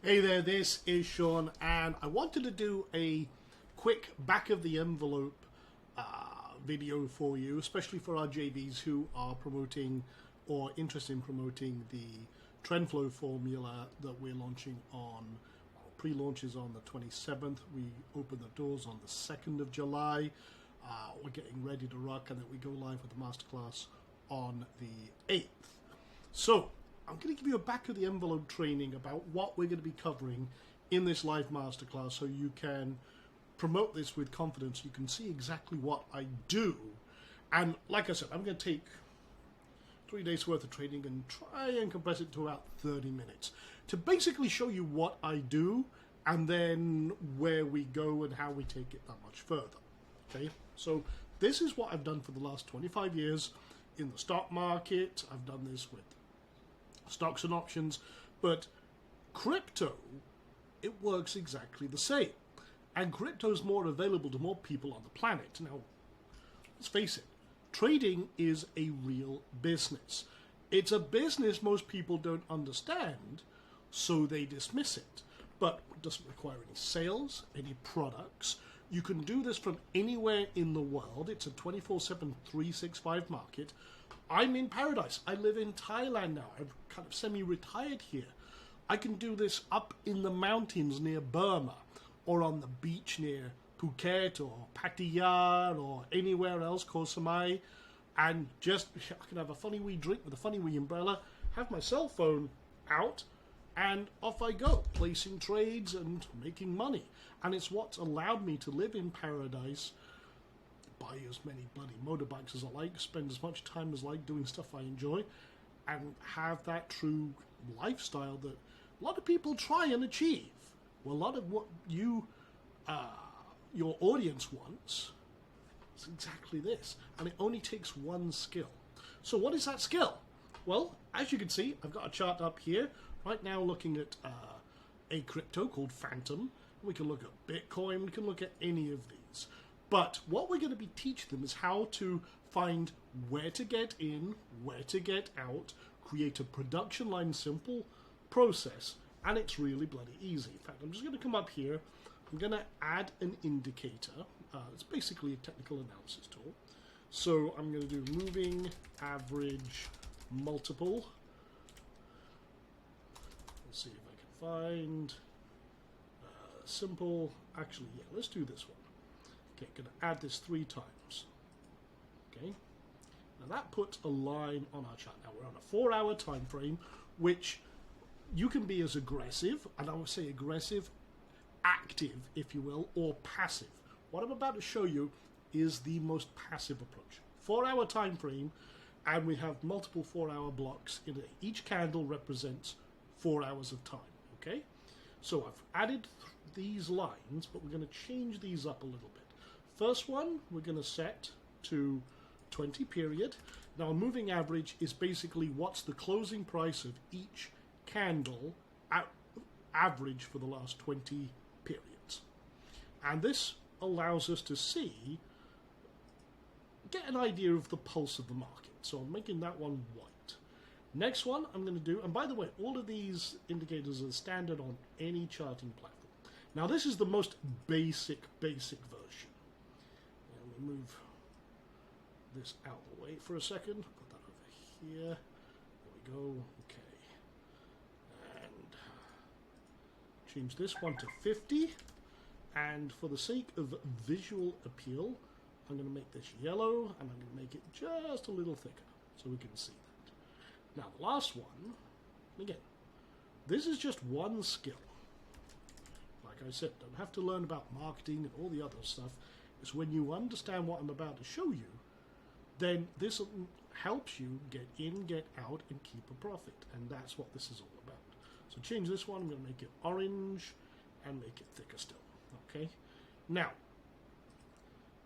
Hey there, this is Sean, and I wanted to do a quick back of the envelope video for you, especially for our JVs who are promoting or interested in promoting the TrendFlow formula that we're launching on. Pre-launch is on the 27th. We open the doors on the 2nd of July. We're getting ready to rock, and then we go live with the masterclass on the 8th. So I'm going to give you a back of the envelope training about what we're going to be covering in this live masterclass so you can promote this with confidence. You can see exactly what I do. And like I said, I'm going to take 3 days worth of training and try and compress it to about 30 minutes to basically show you what I do and then where we go and how we take it that much further. Okay, so this is what I've done for the last 25 years in the stock market. I've done this with stocks and options, but crypto, it works exactly the same. And crypto is more available to more people on the planet. Now, let's face it, trading is a real business. It's a business most people don't understand, so they dismiss it. But it doesn't require any sales, any products. You can do this from anywhere in the world. It's a 24/7, 365 market. I'm in paradise. I live in Thailand now. I'm kind of semi-retired here. I can do this up in the mountains near Burma or on the beach near Phuket or Pattaya or anywhere else, Koh Samui, and just I can have a funny wee drink with a funny wee umbrella, have my cell phone out, and off I go, placing trades and making money. And it's what's allowed me to live in paradise, buy as many bloody motorbikes as I like, spend as much time as I like doing stuff I enjoy, and have that true lifestyle that a lot of people try and achieve. Well, a lot of what you, your audience wants is exactly this, and it only takes one skill. So what is that skill? Well, as you can see, I've got a chart up here, right now looking at a crypto called Phantom. We can look at Bitcoin, we can look at any of these. But what we're going to be teaching them is how to find where to get in, where to get out, create a production line simple process, and it's really bloody easy. In fact, I'm just going to come up here, I'm going to add an indicator. It's basically a technical analysis tool. So I'm going to do moving average multiple. Let's see if I can find simple, actually, yeah, let's do this one. Okay, going to add this 3 times. Okay, now that puts a line on our chart. Now we're on a 4-hour time frame, which you can be as aggressive, and I would say aggressive, active, if you will, or passive. What I'm about to show you is the most passive approach. 4-hour time frame, and we have multiple 4-hour blocks in it. Each candle represents 4 hours of time. Okay, so I've added these lines, but we're going to change these up a little bit. First one, we're going to set to 20 period. Now, a moving average is basically what's the closing price of each candle average for the last 20 periods. And this allows us to see, get an idea of the pulse of the market. So I'm making that one white. Next one I'm going to do, and by the way, all of these indicators are standard on any charting platform. Now, this is the most basic version. And we move this out of the way for a second. Put that over here. There we go. Okay. And change this one to 50. And for the sake of visual appeal, I'm going to make this yellow, and I'm going to make it just a little thicker so we can see that. Now, the last one, again, this is just one skill. Like I said, don't have to learn about marketing and all the other stuff. It's when you understand what I'm about to show you, then this helps you get in, get out, and keep a profit. And that's what this is all about. So change this one. I'm going to make it orange and make it thicker still. Okay. Now,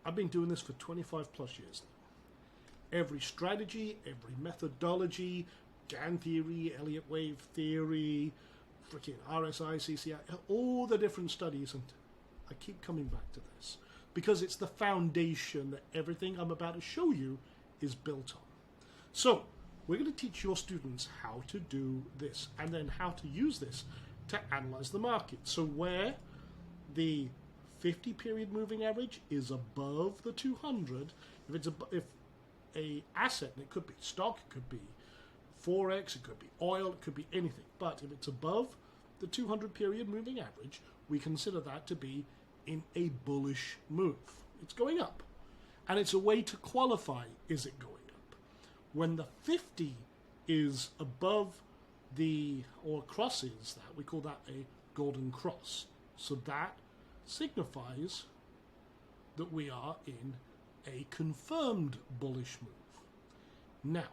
I've been doing this for 25 plus years now. Every strategy, every methodology, Gann theory, Elliott wave theory, freaking RSI, CCI, all the different studies, and I keep coming back to this because it's the foundation that everything I'm about to show you is built on. So we're going to teach your students how to do this and then how to use this to analyze the market. So where the 50 period moving average is above the 200, if a asset, and it could be stock, it could be forex, it could be oil, it could be anything, but if it's above the 200 period moving average, we consider that to be in a bullish move. It's going up, and it's a way to qualify, is it going up? When the 50 is above or crosses that, we call that a golden cross. So that signifies that we are in a confirmed bullish move. Now,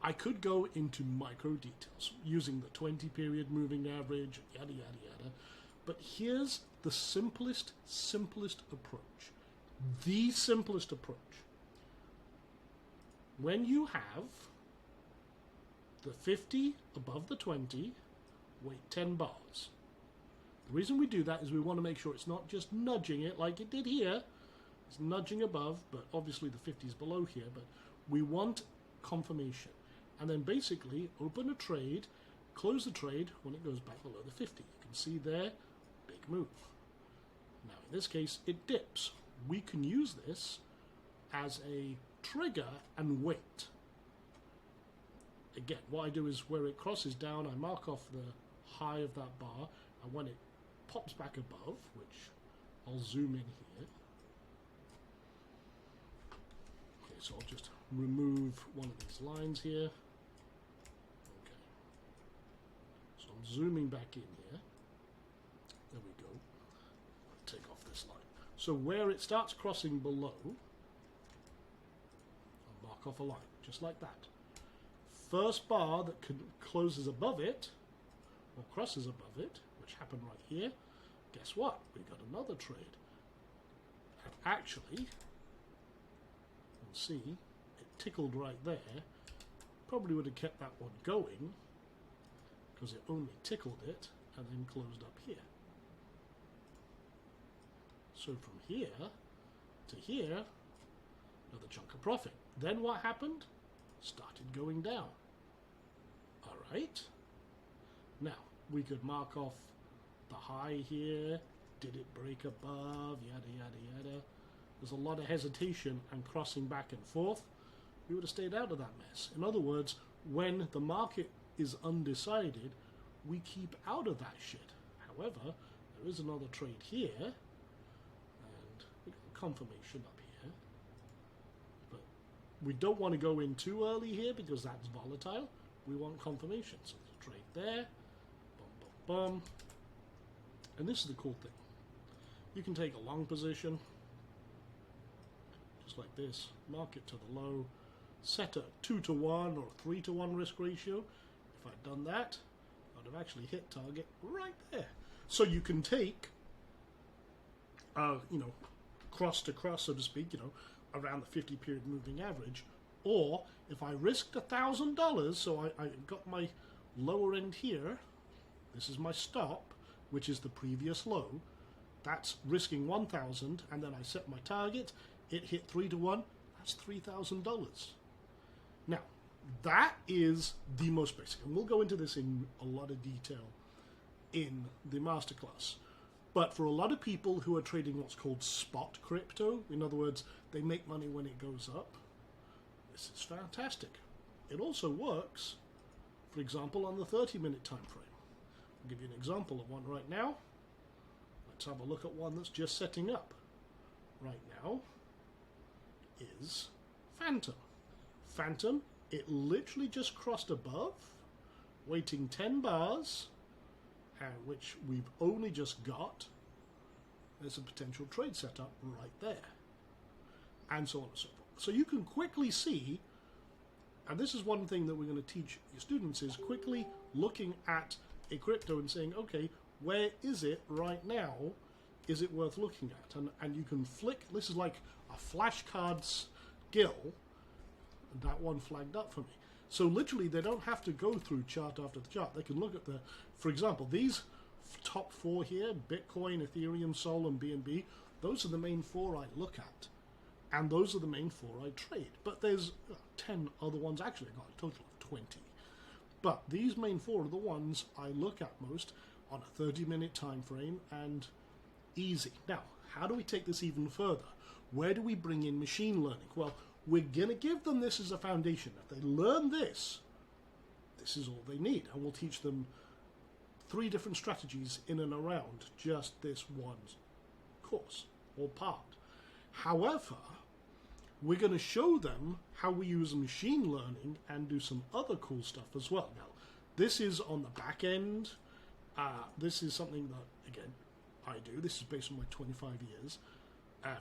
I could go into micro details using the 20 period moving average, yada, yada, yada. But here's the simplest approach. The simplest approach. When you have the 50 above the 20, wait 10 bars. The reason we do that is we want to make sure it's not just nudging it like it did here. It's nudging above, but obviously the 50 is below here, but we want confirmation. And then basically open a trade, close the trade when it goes back below the 50. You can see there, big move. Now in this case, it dips. We can use this as a trigger and wait. Again, what I do is where it crosses down, I mark off the high of that bar, and when it pops back above, which I'll zoom in here. Okay, so I'll just remove one of these lines here. Okay. So I'm zooming back in here. There we go. Take off this line. So where it starts crossing below, I'll mark off a line, just like that. First bar that closes above it, or crosses above it, which happened right here, guess what? We got another trade. And actually, you can see, it tickled right there. Probably would have kept that one going, because it only tickled it, and then closed up here. So from here to here, another chunk of profit. Then what happened? Started going down. All right. Now, we could mark off the high here. Did it break above? Yada, yada, yada. There's a lot of hesitation and crossing back and forth. We would have stayed out of that mess. In other words, when the market is undecided, we keep out of that shit. However, there is another trade here, and we got confirmation up here. But we don't want to go in too early here because that's volatile. We want confirmation. So there's a trade there. Boom, boom, boom. And this is the cool thing. You can take a long position, just like this, mark it to the low, set a 2-to-1 or 3-to-1 risk ratio. If I'd done that, I'd have actually hit target right there. So you can take, cross to cross, so to speak, around the 50 period moving average. Or if I risked $1,000, so I got my lower end here, this is my stop, which is the previous low. That's risking 1,000, and then I set my target. It hit 3-to-1. That's $3,000. Now, that is the most basic, and we'll go into this in a lot of detail in the masterclass. But for a lot of people who are trading what's called spot crypto, in other words, they make money when it goes up, this is fantastic. It also works, for example, on the 30-minute time frame. I'll give you an example of one right now. Let's have a look at one that's just setting up. Right now is Phantom. Phantom, it literally just crossed above, waiting 10 bars, which we've only just got. There's a potential trade setup right there, and so on and so forth. So you can quickly see, and this is one thing that we're going to teach your students, is quickly looking at a crypto and saying, okay, where is it right now? Is it worth looking at? And you can flick, this is like a flashcard skill, and that one flagged up for me. So literally they don't have to go through chart after the chart. They can look at for example, these top 4 here, Bitcoin, Ethereum, Sol, and BNB, those are the main 4 I look at. And those are the main 4 I trade. But there's 10 other ones, actually I got a total of 20. But these main four are the ones I look at most on a 30-minute time frame and easy. Now, how do we take this even further? Where do we bring in machine learning? Well, we're going to give them this as a foundation. If they learn this, this is all they need. And we'll teach them 3 different strategies in and around just this one course or part. However, we're going to show them how we use machine learning and do some other cool stuff as well. Now, this is on the back end. This is something that, again, I do. This is based on my 25 years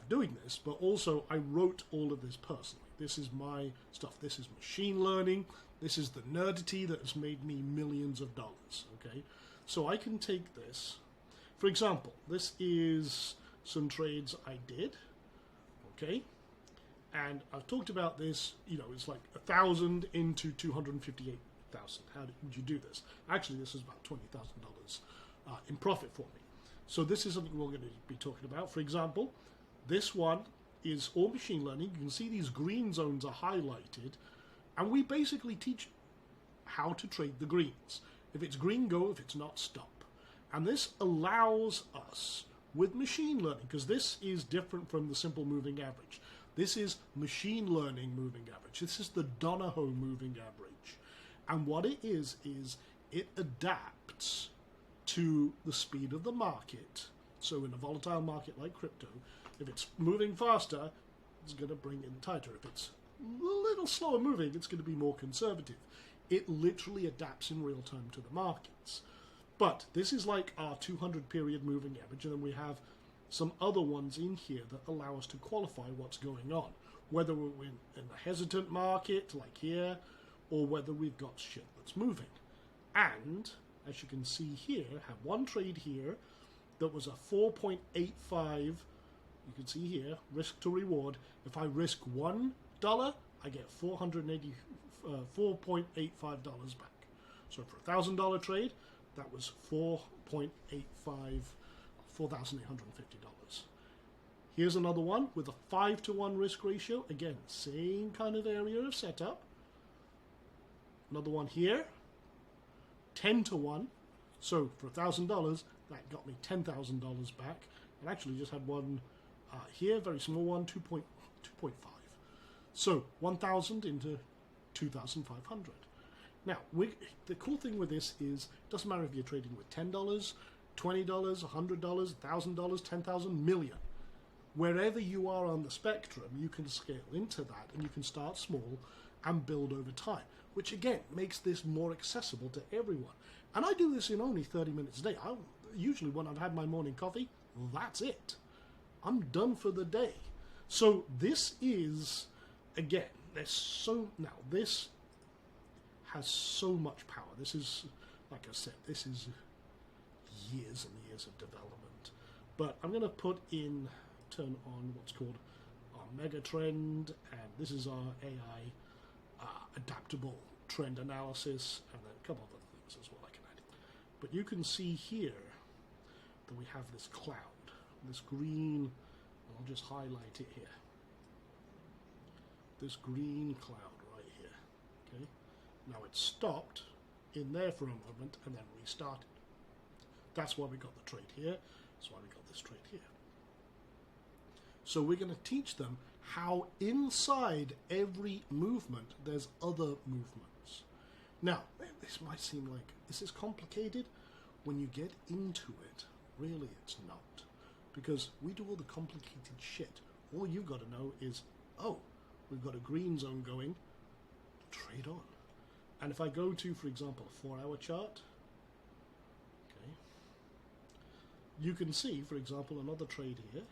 doing this, but also I wrote all of this personally. This is my stuff. This is machine learning. This is the nerdity that has made me millions of dollars, okay? So I can take this. For example, this is some trades I did, okay? And I've talked about this, you know, it's like 1,000 into 258,000. How would you do this? Actually, this is about $20,000 in profit for me. So this is something we're going to be talking about. For example, this one is all machine learning. You can see these green zones are highlighted, and we basically teach how to trade the greens. If it's green, go. If it's not, stop. And this allows us, with machine learning, because this is different from the simple moving average. This is machine learning moving average. This is the Donahoe moving average. And what it is it adapts to the speed of the market. So in a volatile market like crypto, if it's moving faster, it's going to bring in tighter. If it's a little slower moving, it's going to be more conservative. It literally adapts in real time to the markets. But this is like our 200 period moving average, and then we have some other ones in here that allow us to qualify what's going on, whether we're in a hesitant market like here, or whether we've got shit that's moving. And as you can see here, I have one trade here that was a 4.85, you can see here, risk to reward. If I risk $1, I get $4.85 back. So for a $1,000 trade, that was $4.85, $4,850. Here's another one with a 5-to-1 risk ratio. Again, same kind of area of setup. Another one here, 10-to-1. So for $1,000, that got me $10,000 back. And actually just had one here, very small one, 2.5. So 1,000 into 2,500. Now, the cool thing with this is, it doesn't matter if you're trading with $10, $20, $100, $1,000, 10,000, million. Wherever you are on the spectrum, you can scale into that, and you can start small and build over time, which again makes this more accessible to everyone. And I do this in only 30 minutes a day. Usually when I've had my morning coffee, that's it. I'm done for the day. So this is, again, now this has so much power. This is, like I said, this is years and years of development. But I'm going to turn on what's called our mega trend, and this is our AI adaptable trend analysis, and then a couple of other things as well I can add. But you can see here that we have this cloud, this green, I'll just highlight it here. This green cloud right here, okay? Now it stopped in there for a moment and then restarted. That's why we got the trade here. That's why we got this trade here. So we're going to teach them how inside every movement there's other movements. Now, this might seem like, is this complicated? When you get into it, really it's not. Because we do all the complicated shit. All you've got to know is, oh, we've got a green zone going, trade on. And if I go to, for example, a 4-hour chart, okay, you can see, for example, another trade here,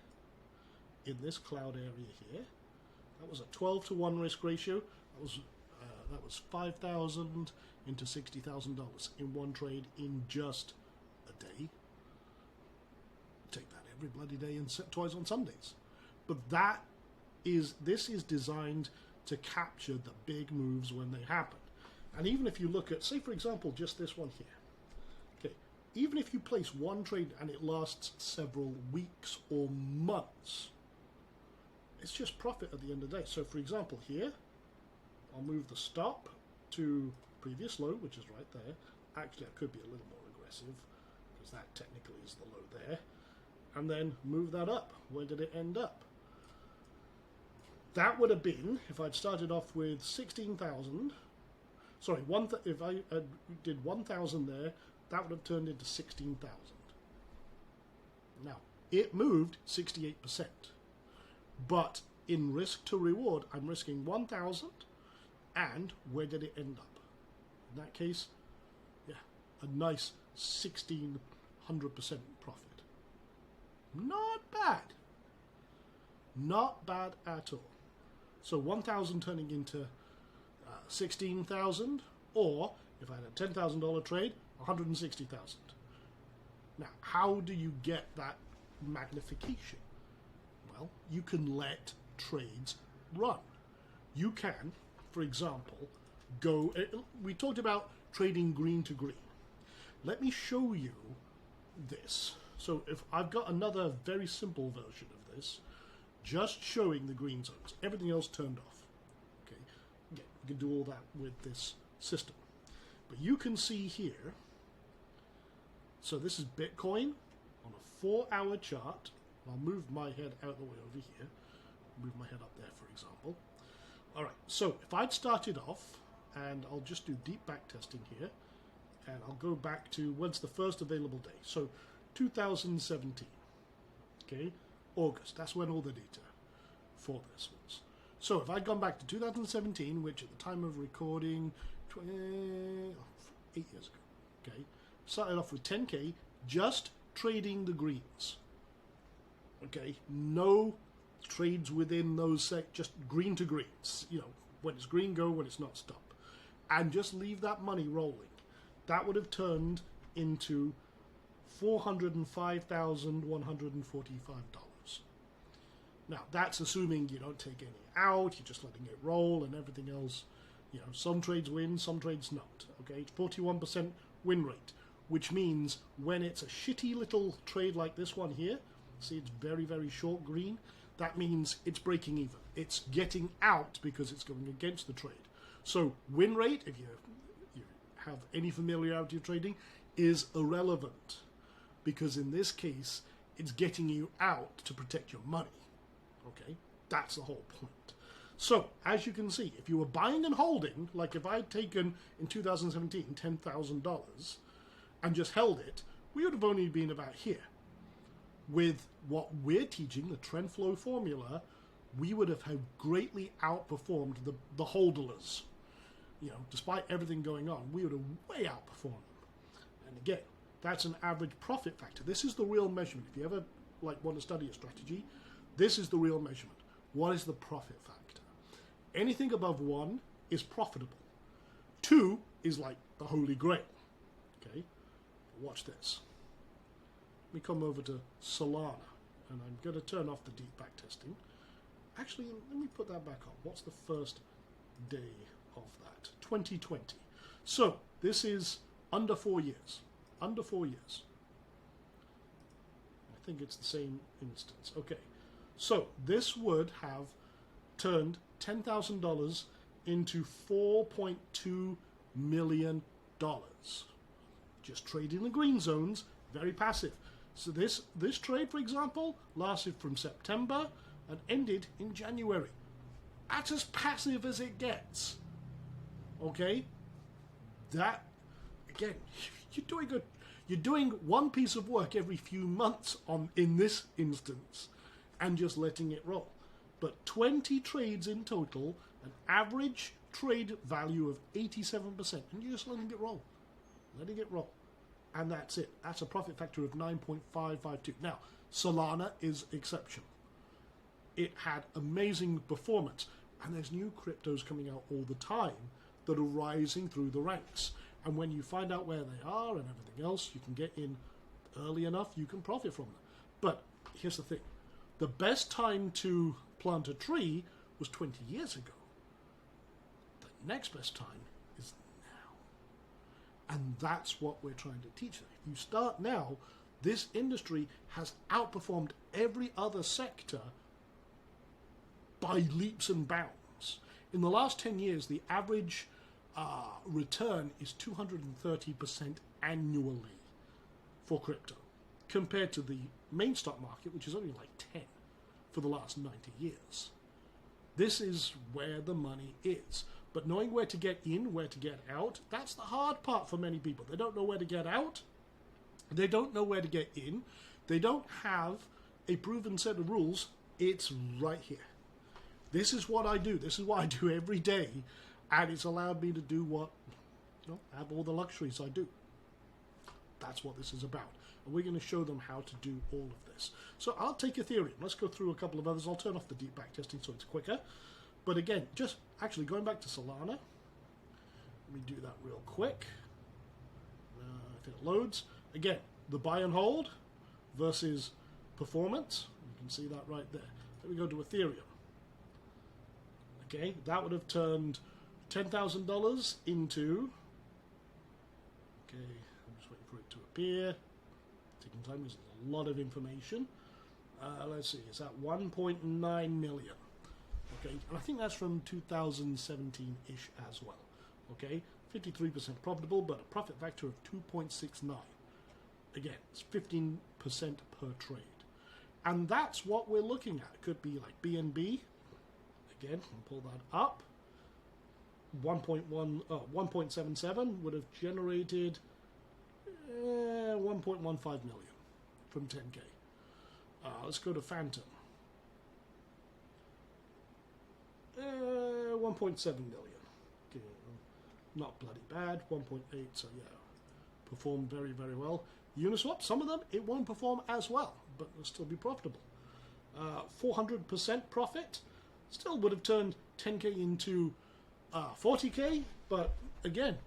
in this cloud area here. That was a 12-to-1 risk ratio. That was 5,000 into $60,000 in one trade in just a day. Take that every bloody day and twice on Sundays. But this is designed to capture the big moves when they happen. And even if you look at, say for example, just this one here. Okay, even if you place one trade and it lasts several weeks or months, it's just profit at the end of the day. So for example here, I'll move the stop to previous low, which is right there. Actually, I could be a little more aggressive, because that technically is the low there. And then move that up. Where did it end up? That would have been, if I'd started off with 16,000, sorry, if I did 1,000 there, that would have turned into 16,000. Now, it moved 68%. But in risk to reward, I'm risking 1,000, and where did it end up? In that case, yeah, a nice 1,600% profit. Not bad. Not bad at all. So 1,000 turning into 16,000, or if I had a $10,000 trade, 160,000. Now, how do you get that magnification? Well, you can let trades run. You can, for example, go. We talked about trading green to green. Let me show you this. So if I've got another very simple version of this, just showing the green zones, everything else turned off. Okay, again, you can do all that with this system. But you can see here, so this is Bitcoin on a 4-hour chart. I'll move my head out of the way over here. Move my head up there, for example. All right, so if I'd started off, and I'll just do deep back testing here, and I'll go back to when's the first available day. So 2017, okay? August, that's when all the data for this was. So if I'd gone back to 2017, which at the time of recording, 8 years ago, okay, started off with 10K, just trading the greens, okay, no trades within those, just green to greens, you know, when it's green, go, when it's not, stop, and just leave that money rolling. That would have turned into $405,145. Now, that's assuming you don't take any out, you're just letting it roll and everything else. You know, some trades win, some trades not. Okay, it's 41% win rate, which means when it's a shitty little trade like this one here, see it's very, very short green, that means it's breaking even. It's getting out because it's going against the trade. So win rate, if you have any familiarity with trading, is irrelevant, because in this case, it's getting you out to protect your money. Okay, that's the whole point. So, as you can see, if you were buying and holding, like if I'd taken in 2017 $10,000 and just held it, we would have only been about here. With what we're teaching, the trend flow formula, we would have greatly outperformed the holders. You know, despite everything going on, we would have way outperformed them. And again, that's an average profit factor. This is the real measurement. If you ever want to study a strategy, this is the real measurement. What is the profit factor? Anything above 1 is profitable. 2 is like the holy grail. Okay, watch this. Let me come over to Solana, and I'm going to turn off the deep back testing. Actually, let me put that back on. What's the first day of that? 2020. So this is under 4 years. Under 4 years. I think it's the same instance. Okay. So this would have turned $10,000 into $4.2 million. Just trading the green zones, very passive. So this trade, for example, lasted from September and ended in January. That's as passive as it gets. Okay? That, again, you're doing one piece of work every few months in this instance, and just letting it roll. But 20 trades in total, an average trade value of 87%, and you're just letting it roll. Letting it roll. And that's it. That's a profit factor of 9.552. Now, Solana is exceptional. It had amazing performance, and there's new cryptos coming out all the time that are rising through the ranks. And when you find out where they are and everything else, you can get in early enough, you can profit from them. But here's the thing. The best time to plant a tree was 20 years ago. The next best time is now. And that's what we're trying to teach them. If you start now, this industry has outperformed every other sector by leaps and bounds. In the last 10 years, the average return is 230% annually for crypto, compared to the main stock market, which is only like 10 for the last 90 years. This is where the money is. But knowing where to get in, where to get out, that's the hard part for many people. They don't know where to get out. They don't know where to get in. They don't have a proven set of rules. It's right here. This is what I do. This is what I do every day. And it's allowed me to do what, have all the luxuries I do. That's what this is about. And we're going to show them how to do all of this. So I'll take Ethereum. Let's go through a couple of others. I'll turn off the deep backtesting so it's quicker. But again, just actually going back to Solana. Let me do that real quick. If it loads. Again, the buy and hold versus performance. You can see that right there. Then we go to Ethereum. Okay, that would have turned $10,000 into... Okay, I'm just waiting for it to appear. Taking time, there's a lot of information. Let's see, it's at 1.9 million. Okay, and I think that's from 2017-ish as well. Okay, 53% profitable, but a profit factor of 2.69. Again, it's 15% per trade. And that's what we're looking at. It could be like BNB. Again, I'll pull that up. 1.77 would have generated 1.15 million from 10K. Let's go to Phantom. 1.7 million. Okay, not bloody bad. 1.8, so yeah, performed very, very well. Uniswap, some of them, it won't perform as well, but it'll still be profitable. 400% profit, still would have turned 10K into 40K, but again,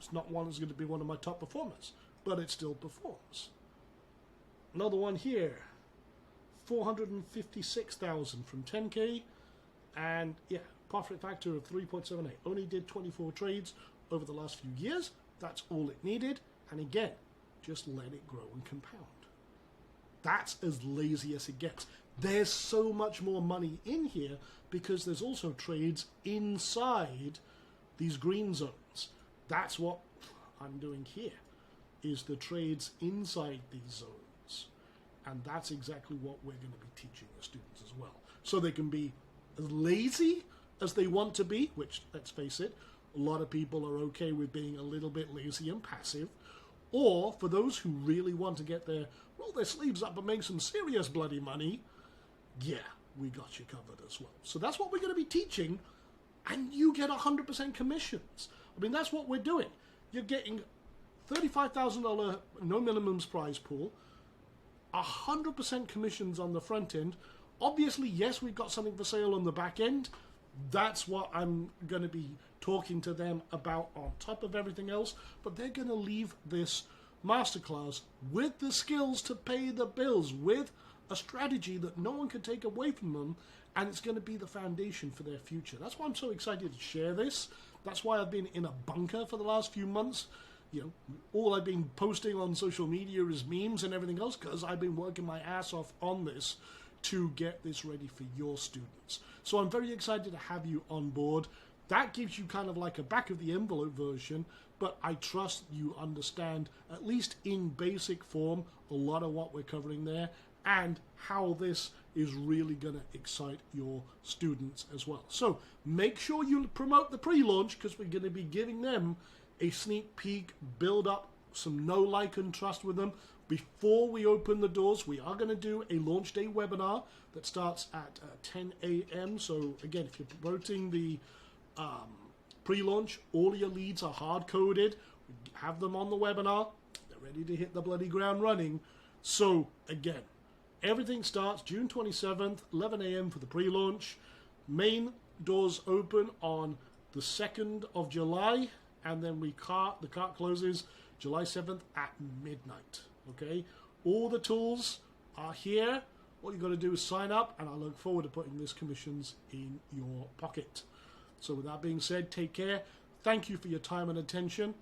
it's not one that's going to be one of my top performers, but it still performs. Another one here, 456,000 from 10K, and yeah, profit factor of 3.78. Only did 24 trades over the last few years. That's all it needed, and again, just let it grow and compound. That's as lazy as it gets. There's so much more money in here because there's also trades inside these green zones. That's what I'm doing here, is the trades inside these zones. And that's exactly what we're going to be teaching the students as well. So they can be as lazy as they want to be, which, let's face it, a lot of people are okay with being a little bit lazy and passive. Or for those who really want to roll their sleeves up and make some serious bloody money, yeah, we got you covered as well. So that's what we're going to be teaching, and you get 100% commissions. I mean, that's what we're doing. You're getting $35,000 no minimums prize pool, 100% commissions on the front end. Obviously, yes, we've got something for sale on the back end. That's what I'm going to be talking to them about on top of everything else. But they're going to leave this masterclass with the skills to pay the bills, with a strategy that no one can take away from them, and it's going to be the foundation for their future. That's why I'm so excited to share this. That's why I've been in a bunker for the last few months. You know, all I've been posting on social media is memes and everything else, because I've been working my ass off on this to get this ready for your students. So I'm very excited to have you on board. That gives you kind of like a back of the envelope version, but I trust you understand, at least in basic form, a lot of what we're covering there and how this is really going to excite your students as well. So make sure you promote the pre-launch, because we're going to be giving them a sneak peek, build up some know, like, and trust with them. Before we open the doors, we are going to do a launch day webinar that starts at 10 a.m. So again, if you're promoting the pre-launch, all your leads are hard-coded. We have them on the webinar. They're ready to hit the bloody ground running. So again, everything starts June 27th, 11 a.m. for the pre-launch. Main doors open on the 2nd of July, and then the cart closes July 7th at midnight. Okay, all the tools are here. All you got to do is sign up, and I look forward to putting these commissions in your pocket. So with that being said, take care. Thank you for your time and attention.